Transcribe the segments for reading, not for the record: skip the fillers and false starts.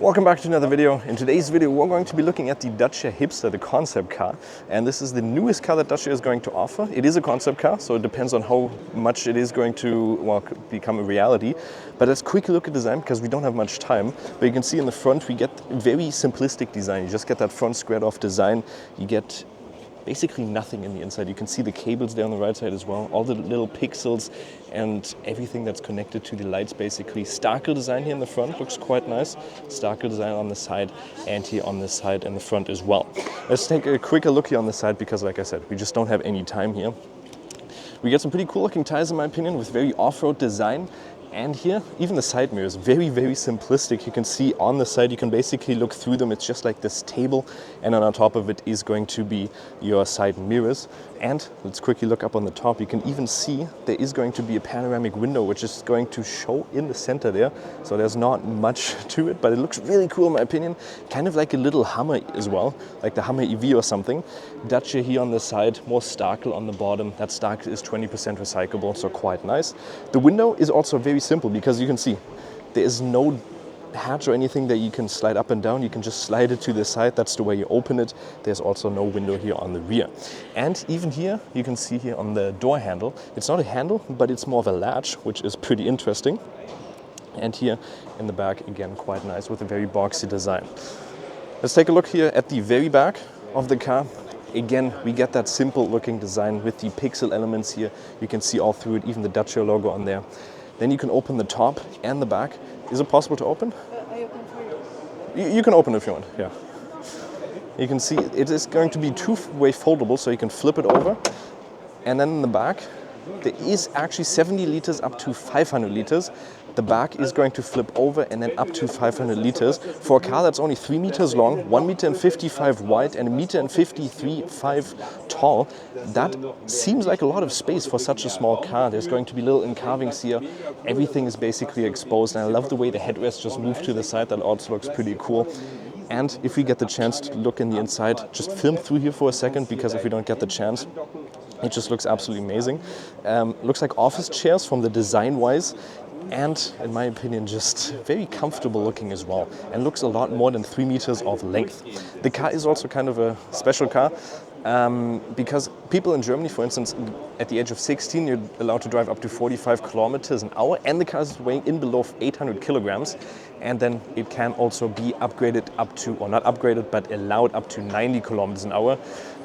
Welcome back to another video. In today's video we're going to be looking at the Dacia Hipster, the concept car, and this is the newest car that Dacia is going to offer. It is a concept car, so it depends on how much it is going to become a reality. But let's quickly look at design because we don't have much time. But you can see in the front we get very simplistic design. You just get that front squared off design. You get basically nothing in the inside. You can see the cables there on the right side as well, all the little pixels and everything that's connected to the lights basically. Starkle design here in the front looks quite nice. Starkle design on the side and here on the side and the front as well. Let's take a quicker look here on the side because, like I said, we just don't have any time here. We get some pretty cool looking tires in my opinion with very off-road design. And here, even the side mirrors, very simplistic. You can see on the side, you can basically look through them. It's just like this table, and then on top of it is going to be your side mirrors. And let's quickly look up on the top. You can even see there is going to be a panoramic window, which is going to show in the center there. So there's not much to it, but it looks really cool in my opinion. Kind of like a little Hummer as well, like the Hummer EV or something. Dacia here on the side, more Starkle on the bottom. That Starkle is 20% recyclable, so quite nice. The window is also very simple because you can see there is no hatch or anything that you can slide up and down. You can just slide it to the side. That's the way you open it. There's also no window here on the rear. And even here, you can see here on the door handle, it's not a handle, but it's more of a latch, which is pretty interesting. And here in the back, again, quite nice with a very boxy design. Let's take a look here at the very back of the car. Again, we get that simple looking design with the pixel elements here. You can see all through it, even the Dacia logo on there. Then you can open the top and the back. Is it possible to open? I open for you. You can open if you want, yeah. You can see it is going to be two-way foldable, so you can flip it over. And then in the back, there is actually 70 liters up to 500 liters. The back is going to flip over and then up to 500 liters. For a car that's only 3 meters long, 1.55 meter wide and 1.53 meter tall, that seems like a lot of space for such a small car. There's going to be little carvings here. Everything is basically exposed, and I love the way the headrest just moved to the side. That also looks pretty cool. And if we get the chance to look in the inside, just film through here for a second, because if we don't get the chance, it just looks absolutely amazing. Looks like office chairs from the design-wise. And in my opinion, just very comfortable looking as well, and looks a lot more than 3 meters of length. The car is also kind of a special car because people in Germany, for instance, at the age of 16, you're allowed to drive up to 45 kilometers an hour, and the car is weighing in below 800 kilograms. And then it can also be upgraded up to, or not upgraded, but allowed up to 90 kilometers an hour.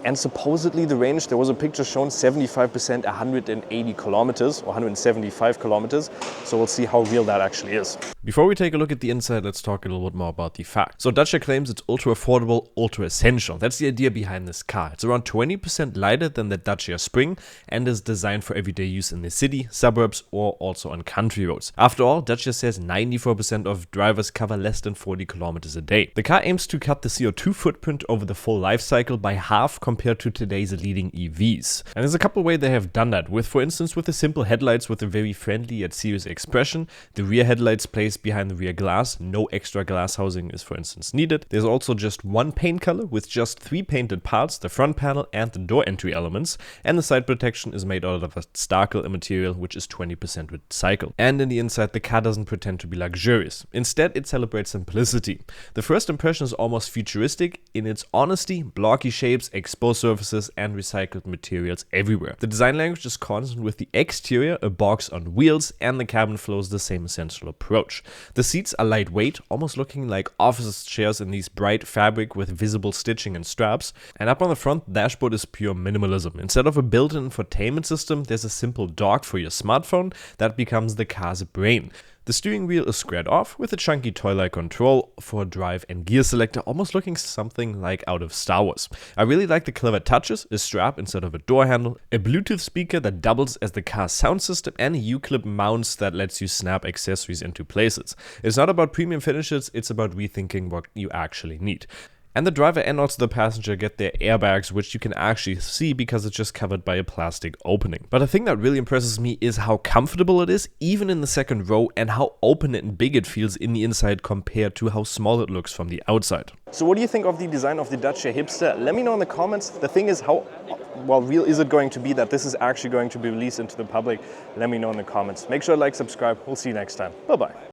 And supposedly the range, there was a picture shown 75%, 180 kilometers or 175 kilometers. So we'll see how real that actually is. Before we take a look at the inside, let's talk a little bit more about the facts. So Dacia claims it's ultra affordable, ultra essential. That's the idea behind this car. It's around 20% lighter than the Dacia Spring and is designed for everyday use in the city, suburbs, or also on country roads. After all, Dacia says 94% of drivers cover less than 40 kilometers a day. The car aims to cut the CO2 footprint over the full life cycle by half compared to today's leading EVs. And there's a couple ways they have done that, with, for instance, with the simple headlights with a very friendly yet serious expression. The rear headlights placed behind the rear glass. No extra glass housing is, for instance, needed. There's also just one paint color with just 3 painted parts, the front panel and the door entry elements. And the side protection is made out of a Starkle material, which is 20% recycled. And in the inside, the car doesn't pretend to be luxurious. Instead, it celebrates simplicity. The first impression is almost futuristic in its honesty, blocky shapes, exposed surfaces, and recycled materials everywhere. The design language is constant with the exterior, a box on wheels, and the cabin follows the same essential approach. The seats are lightweight, almost looking like office chairs in these bright fabric with visible stitching and straps. And up on the front, the dashboard is pure minimalism. Instead of a built-in infotainment system, there's a simple dock for your smartphone that becomes the car's brain. The steering wheel is squared off with a chunky toy-like control for drive and gear selector, almost looking something like out of Star Wars. I really like the clever touches, a strap instead of a door handle, a Bluetooth speaker that doubles as the car's sound system, and a U-clip mounts that lets you snap accessories into places. It's not about premium finishes, it's about rethinking what you actually need. And the driver and also the passenger get their airbags, which you can actually see because it's just covered by a plastic opening. But the thing that really impresses me is how comfortable it is, even in the second row, and how open and big it feels in the inside compared to how small it looks from the outside. So what do you think of the design of the Dacia Hipster? Let me know in the comments. The thing is, how real is it going to be that this is actually going to be released into the public? Let me know in the comments. Make sure to like, subscribe. We'll see you next time. Bye-bye.